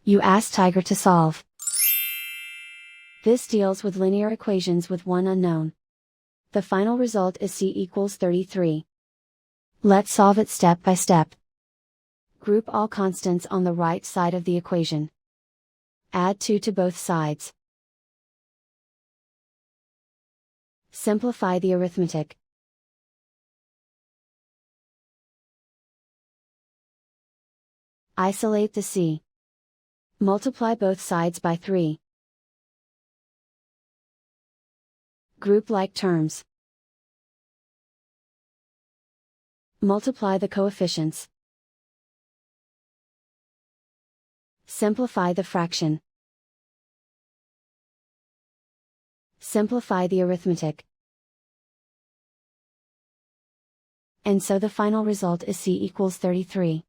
You ask Tiger to solve. This deals with linear equations with one unknown. The final result is c equals 33. Let's solve it step by step. Group all constants on the right side of the equation. Add 2 to both sides. Simplify the arithmetic. Isolate the c. Multiply both sides by 3. Group like terms. Multiply the coefficients. Simplify the fraction. Simplify the arithmetic. And so the final result is c equals 33.